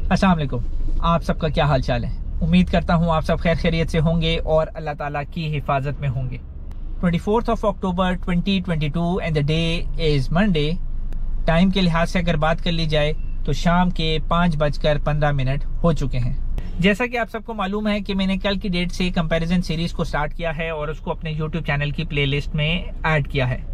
अस्सलाम वालेकुम। आप सबका क्या हाल चाल है? उम्मीद करता हूँ आप सब खैर खैरियत से होंगे और अल्लाह ताला की हिफाजत में होंगे। 24 अक्टूबर 2022 and the day is Monday. Time के लिहाज से अगर बात कर ली जाए तो शाम के 5:15 हो चुके हैं। जैसा कि आप सबको मालूम है कि मैंने कल की डेट से कंपैरिजन सीरीज को स्टार्ट किया है और उसको अपने यूट्यूब चैनल की प्लेलिस्ट में ऐड किया है।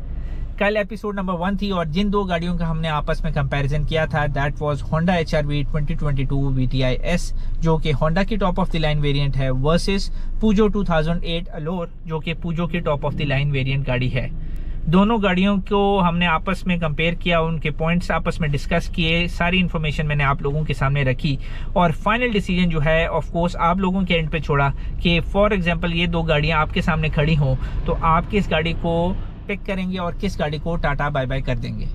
कल एपिसोड नंबर 1 थी और जिन दो गाड़ियों का हमने आपस में कंपैरिजन किया था that was Honda HRV 2022 VTI S जो कि होंडा की top of the line variant है वर्सेस पूजो 2008 अलोर जो कि पूजो की top of the line variant गाड़ी है। दोनों गाड़ियों को हमने आपस में कंपेयर किया, उनके पॉइंट्स आपस में डिस्कस किए, सारी इन्फॉर्मेशन मैंने आप लोगों के सामने रखी और फाइनल डिसीजन जो है ऑफ कोर्स आप लोगों के एंड पे छोड़ा कि फॉर एग्जांपल ये दो गाड़ियां आपके सामने खड़ी हों तो आप किस गाड़ी को पिक करेंगे और किस गाड़ी को टाटा बाय बाय कर देंगे।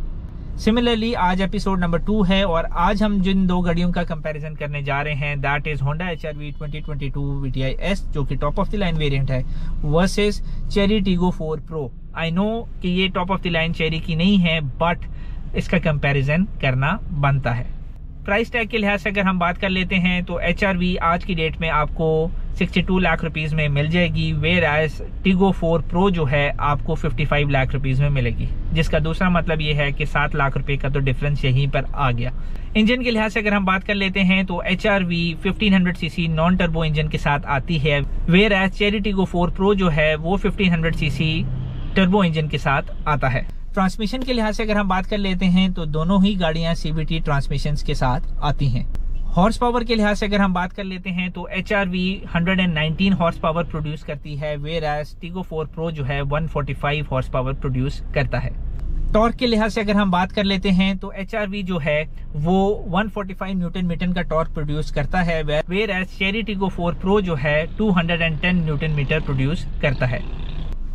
सिमिलरली आज एपिसोड नंबर 2 है और आज हम जिन दो गाड़ियों का कंपैरिजन करने जा रहे हैं that is Honda HRV 2022 VTI S जो कि top of the line variant है versus Cherry Tiggo 4 pro. I know कि ये top of the line Cherry की नहीं है बट इसका कंपैरिजन करना बनता है। प्राइस टैग के लिहाज से अगर हम बात कर लेते हैं तो HRV आज की डेट में आपको 62 लाख रुपीस में मिल जाएगी, वेयर एज टीगो 4 प्रो जो है आपको 55 लाख रुपीस में मिलेगी, जिसका दूसरा मतलब ये है कि 7 लाख रुपए का तो डिफरेंस यहीं पर आ गया। इंजन के लिहाज से अगर हम बात कर लेते हैं तो HRV 1500cc non turbo engine के साथ आती है, where as cherry Tiggo 4 pro जो है वो 1500cc टर्बो इंजन के साथ आता है। ट्रांसमिशन के लिहाज से अगर हम बात कर लेते हैं तो दोनों ही गाड़ियां CVT ट्रांसमिशंस के साथ आती हैं। हॉर्स पावर के लिहाज से अगर हम बात कर लेते हैं तो HRV 119 हॉर्स पावर प्रोड्यूस करती है, वेयर एज टीगो 4 प्रो जो है 145 हॉर्स पावर प्रोड्यूस करता है। टॉर्क के लिहाज से अगर हम बात कर लेते हैं तो HRV जो है वो 145 न्यूटन मीटर का टॉर्क प्रोड्यूस करता है, where as cherry Tiggo 4 pro जो है 210 न्यूटन मीटर प्रोड्यूस करता है।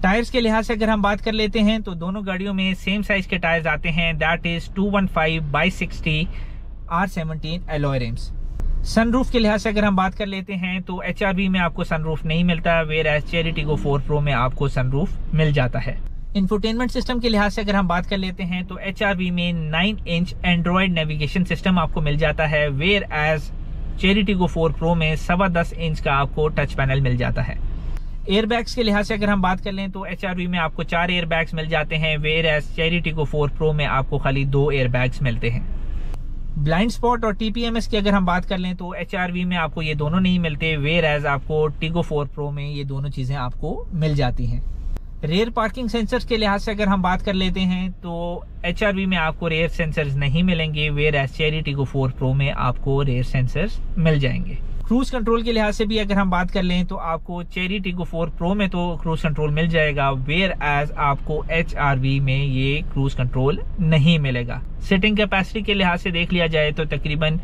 टायर्स के लिहाज से अगर हम बात कर लेते हैं तो दोनों गाड़ियों में सेम साइज के टायर्स आते हैं that is 215/60 R17 alloy RIMS. Sunroof के लिहाज से अगर हम बात कर लेते हैं तो HRV में आपको सनरूफ नहीं मिलता, where as cherry Tiggo 4 pro में आपको सनरूफ मिल जाता है। इंफोटेनमेंट सिस्टम के लिहाज से अगर हम बात कर लेते हैं तो HRV में 9 इंच एंड्रॉयड नेविगेशन सिस्टम आपको मिल जाता है, where as cherry Tiggo 4 pro में 10.25 इंच का आपको टच पैनल मिल जाता है। एयरबैग्स के लिहाज से अगर हम बात कर लें तो HRV में आपको 4 एयरबैग्स मिल जाते हैं, where as cherry Tiggo 4 pro में आपको खाली 2 एयरबैग्स मिलते हैं। ब्लाइंड स्पॉट और TPMS की अगर हम बात कर लें तो HRV में आपको ये दोनों नहीं मिलते, वेयर एज आपको टीगो 4 प्रो में ये दोनों चीजें आपको मिल जाती हैं। रेयर पार्किंग सेंसर्स के लिहाज से अगर हम बात कर लेते हैं तो HRV में आपको रेयर सेंसर्स नहीं मिलेंगे, where as cherry Tiggo 4 pro में आपको रेयर सेंसर्स मिल जाएंगे। क्रूज कंट्रोल के लिहाज से भी अगर हम बात कर लें तो आपको चेरी टीगो 4 प्रो में तो क्रूज कंट्रोल मिल जाएगा, वेयर एज आपको HRV में ये क्रूज कंट्रोल नहीं मिलेगा। सिटिंग कैपेसिटी के लिहाज से देख लिया जाए तो तकरीबन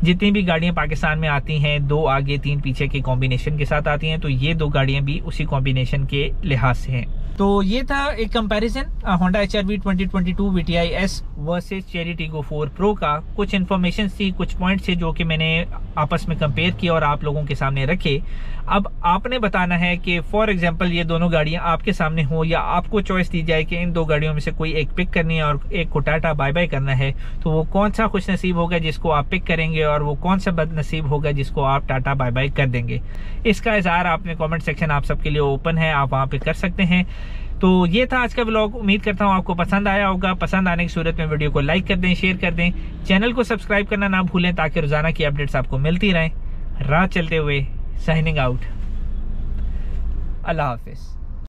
जितनी भी गाड़ियां पाकिस्तान में आती हैं 2 आगे 3 पीछे के कॉम्बिनेशन के साथ आती हैं, तो ये दो गाड़ियां भी उसी कॉम्बिनेशन के लिहाज से हैं। तो ये था एक comparison Honda HRV 2022 VTI S versus Cherry Tiggo 4 pro का। कुछ इन्फॉर्मेशन थी, कुछ पॉइंट्स थे जो कि मैंने आपस में कंपेयर किया और आप लोगों के सामने रखे। अब आपने बताना है कि फॉर एग्जांपल ये दोनों गाड़ियां आपके सामने हो या आपको चॉइस दी जाए कि इन दो गाड़ियों में से कोई एक पिक करनी है और एक को टाटा बाय बाय करना है, तो वो कौन सा खुश नसीब होगा जिसको आप पिक करेंगे और वो कौन सा बदनसीब होगा जिसको आप टाटा बाय बाय कर देंगे। इसका इजहार आपने कमेंट सेक्शन आप सबके लिए ओपन है, आप वहाँ पे कर सकते हैं। तो ये था आज का व्लॉग, उम्मीद करता हूँ आपको पसंद आया होगा। पसंद आने की सूरत में वीडियो को लाइक कर दें, शेयर कर दें, चैनल को सब्सक्राइब करना ना भूलें ताकि रोजाना की अपडेट्स आपको मिलती रहें। राह चलते हुए साइनिंग आउट, अल्लाह हाफिज।